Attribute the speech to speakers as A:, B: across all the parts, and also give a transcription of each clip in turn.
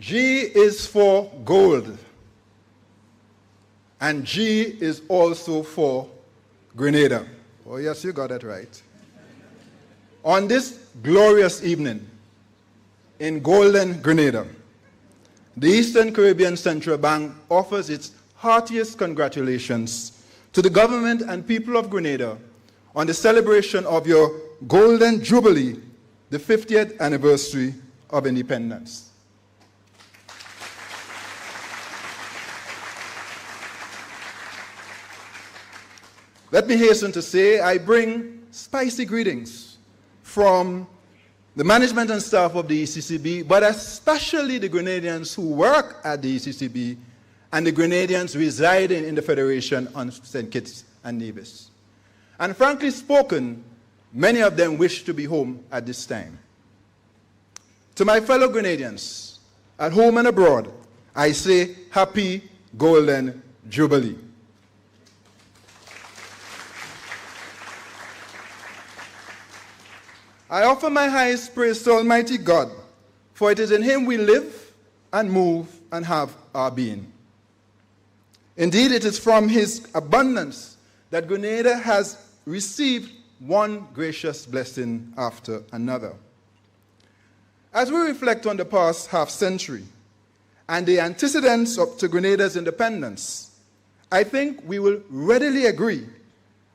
A: G is for gold. And G is also for Grenada. Oh, yes, you got it right. On this glorious evening in golden Grenada, the Eastern Caribbean Central Bank offers its heartiest congratulations to the government and people of Grenada on the celebration of your Golden Jubilee, the 50th anniversary of independence. Let me hasten to say I bring spicy greetings from the management and staff of the ECCB, but especially the Grenadians who work at the ECCB and the Grenadians residing in the Federation on St. Kitts and Nevis. And frankly spoken, many of them wish to be home at this time. To my fellow Grenadians, at home and abroad, I say Happy Golden Jubilee. I offer my highest praise to Almighty God, for it is in Him we live and move and have our being. Indeed, it is from His abundance that Grenada has received one gracious blessing after another. As we reflect on the past half-century and the antecedents to Grenada's independence, I think we will readily agree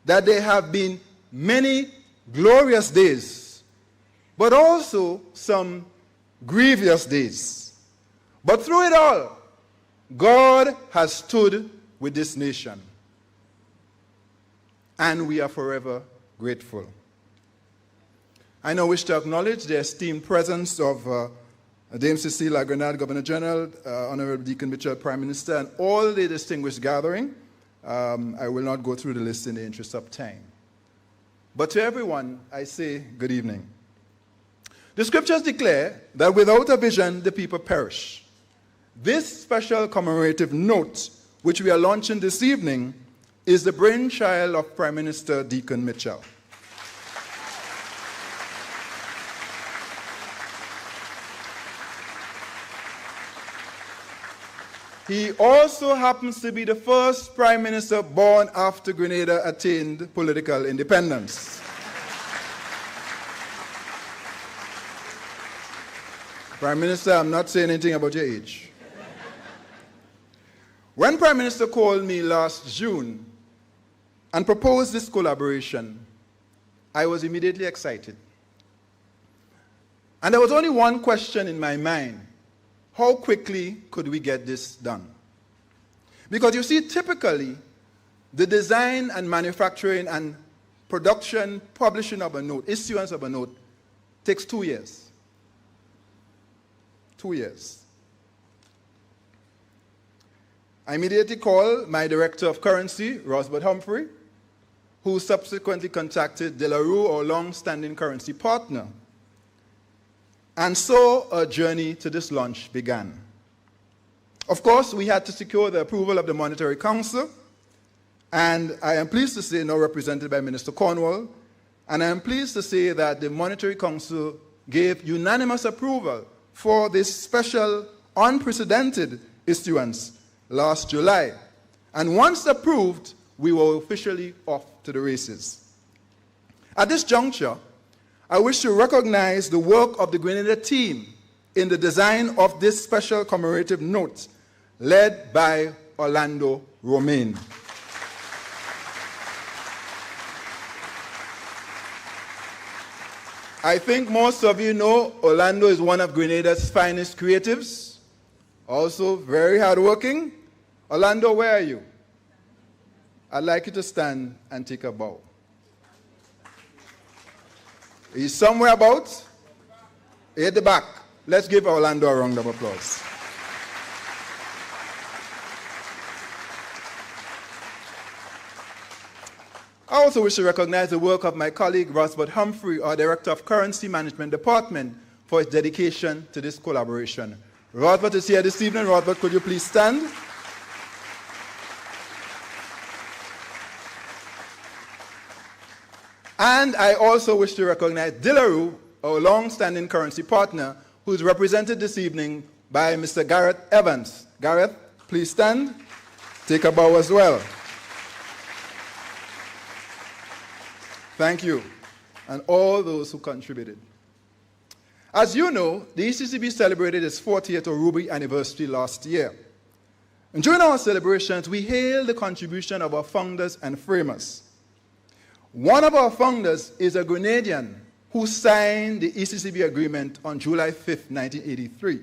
A: that there have been many glorious days, but also some grievous days. But through it all, God has stood with this nation, and we are forever grateful. I now wish to acknowledge the esteemed presence of Dame Cecilia Grenada, Governor General, Honorable Deacon Mitchell, Prime Minister, and all the distinguished gathering. I will not go through the list in the interest of time. But to everyone, I say good evening. The scriptures declare that without a vision, the people perish. This special commemorative note, which we are launching this evening, is the brainchild of Prime Minister Deacon Mitchell. He also happens to be the first Prime Minister born after Grenada attained political independence. Prime Minister, I'm not saying anything about your age. When Prime Minister called me last June and proposed this collaboration, I was immediately excited. And there was only one question in my mind: how quickly could we get this done? Because you see, typically, the design and manufacturing and production, publishing of a note, issuance of a note, takes 2 years. 2 years. I immediately called my Director of Currency, Rosbert Humphrey, who subsequently contacted De La Rue, our long-standing currency partner. And so a journey to this launch began. Of course, we had to secure the approval of the Monetary Council, and I am pleased to say, now represented by Minister Cornwall, and I am pleased to say that the Monetary Council gave unanimous approval for this special, unprecedented issuance last July. And once approved, we were officially off to the races. At this juncture, I wish to recognize the work of the Grenada team in the design of this special commemorative note, led by Orlando Romaine. I think most of you know Orlando is one of Grenada's finest creatives, also very hardworking. Orlando, where are you? I'd like you to stand and take a bow. He's somewhere about? At the back. Let's give Orlando a round of applause. I also wish to recognize the work of my colleague, Rosbert Humphrey, our Director of Currency Management Department, for his dedication to this collaboration. Rosbert is here this evening. Rosbert, could you please stand? And I also wish to recognize De La Rue, our long-standing currency partner, who is represented this evening by Mr. Gareth Evans. Gareth, please stand. Take a bow as well. Thank you. And all those who contributed. As you know, the ECCB celebrated its 40th Ruby anniversary last year. And during our celebrations, we hailed the contribution of our founders and framers. One of our founders is a Grenadian who signed the ECCB agreement on July 5th, 1983.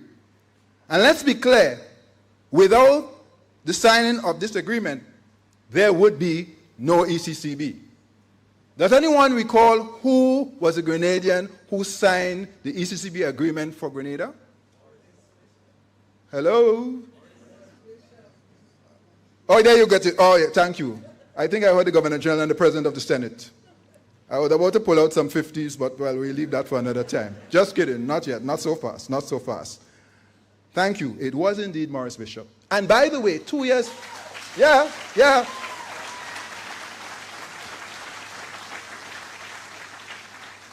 A: And let's be clear, without the signing of this agreement, there would be no ECCB. Does anyone recall who was a Grenadian who signed the ECCB agreement for Grenada? Hello? Oh, there you get it. Oh, yeah, thank you. I think I heard the Governor General and the President of the Senate. I was about to pull out some 50s, but, well, we'll leave that for another time. Just kidding. Not yet. Not so fast. Not so fast. Thank you. It was indeed Maurice Bishop. And by the way, 2 years... Yeah.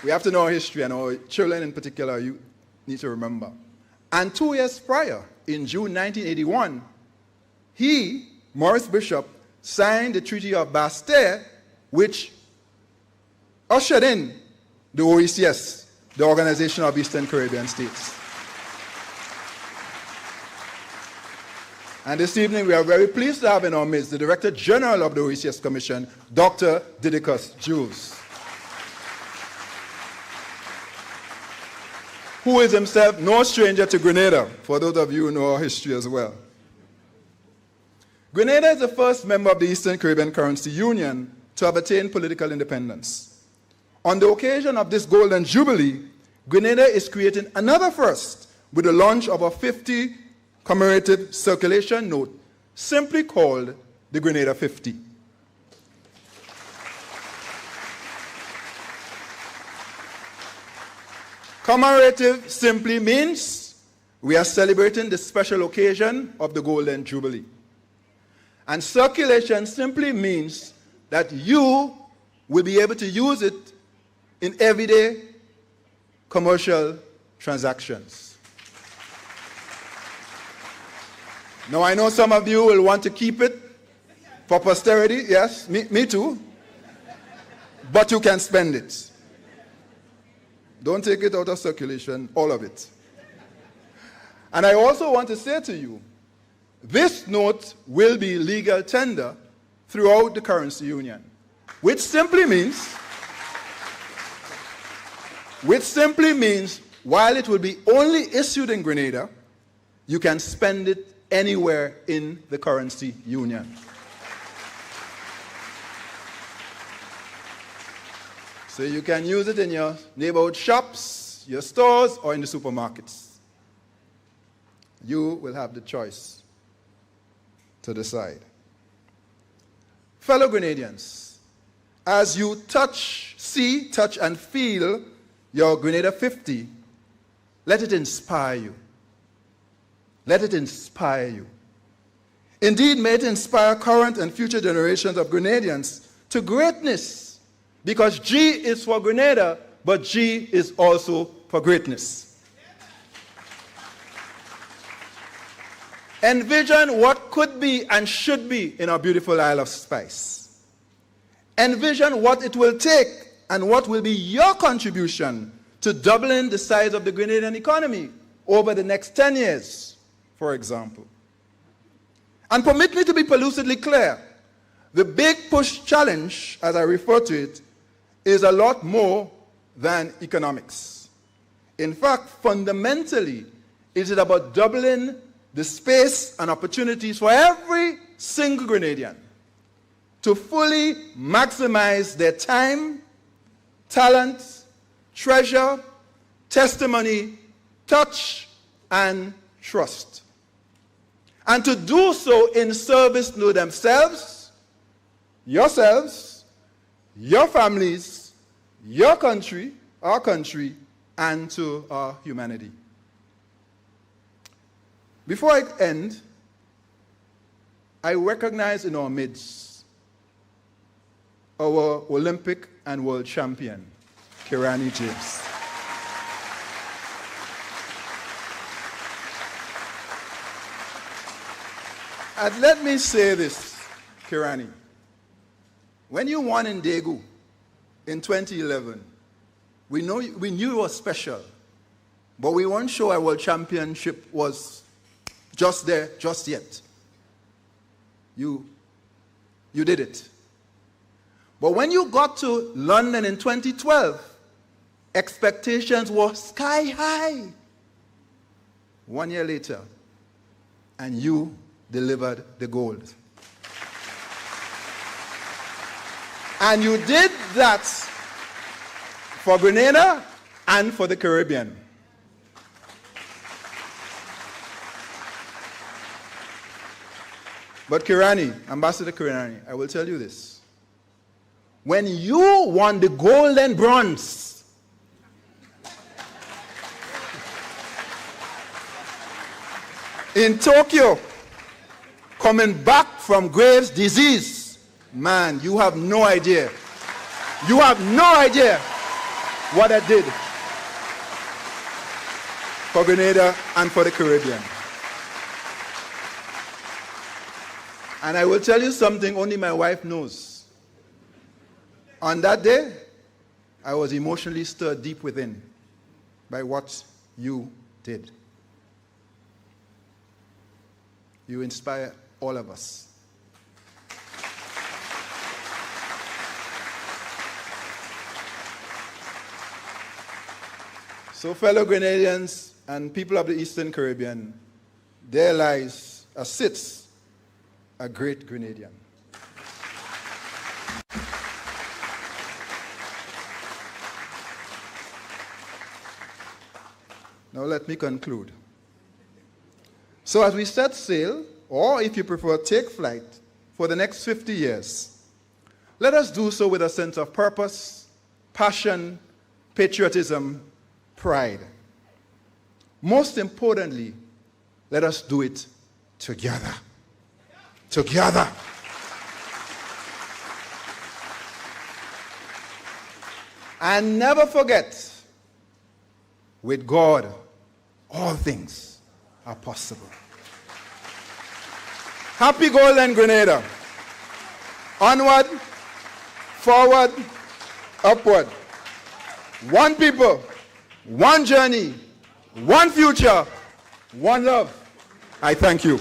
A: We have to know our history, and our children in particular, you need to remember. And 2 years prior, in June 1981, he, Maurice Bishop, signed the Treaty of Bastille, which ushered in the OECS, the Organization of Eastern Caribbean States. And this evening, we are very pleased to have in our midst the Director General of the OECS Commission, Dr. Didicus Jules, who is himself no stranger to Grenada, for those of you who know our history as well. Grenada is the first member of the Eastern Caribbean Currency Union to have attained political independence. On the occasion of this Golden Jubilee, Grenada is creating another first with the launch of a 50 commemorative circulation note, simply called the Grenada 50. Commemorative simply means we are celebrating the special occasion of the Golden Jubilee. And circulation simply means that you will be able to use it in everyday commercial transactions. Now, I know some of you will want to keep it for posterity. Yes, me too. But you can spend it. Don't take it out of circulation, all of it. And I also want to say to you, this note will be legal tender throughout the currency union, which simply means while it will be only issued in Grenada, you can spend it anywhere in the currency union. So you can use it in your neighborhood shops, your stores, or in the supermarkets. You will have the choice to decide. Fellow Grenadians, as you see, touch, and feel your Grenada 50, let it inspire you. Let it inspire you. Indeed, may it inspire current and future generations of Grenadians to greatness, because G is for Grenada, but G is also for greatness. Envision what could be and should be in our beautiful Isle of Spice. Envision what it will take and what will be your contribution to doubling the size of the Grenadian economy over the next 10 years, for example. And permit me to be lucidly clear. The Big Push Challenge, as I refer to it, is a lot more than economics. In fact, fundamentally, it is about doubling the space and opportunities for every single Grenadian to fully maximize their time, talent, treasure, testimony, touch, and trust. And to do so in service to themselves, yourselves, your families, your country, our country, and to our humanity. Before I end, I recognize in our midst our Olympic and world champion, Kirani James. And let me say this, Kirani. When you won in Daegu in 2011, we knew it was special, but we weren't sure a world championship was just there, just yet. You did it. But when you got to London in 2012, expectations were sky high. 1 year later, and you delivered the gold. And you did that for Grenada and for the Caribbean. But Kirani, Ambassador Kirani, I will tell you this. When you won the gold and bronze, in Tokyo, coming back from Graves' disease, man, you have no idea. You have no idea what I did for Grenada and for the Caribbean. And I will tell you something only my wife knows. On that day, I was emotionally stirred deep within by what you did. You inspire all of us. So, fellow Grenadians and people of the Eastern Caribbean, there lies or sits a great Grenadian. Now let me conclude. So as we set sail, or if you prefer, take flight, for the next 50 years, let us do so with a sense of purpose, passion, patriotism, pride. Most importantly, let us do it together. Together. And never forget, with God, all things are possible. Happy Golden Grenada. Onward, forward, upward. One people, one journey, one future, one love. I thank you.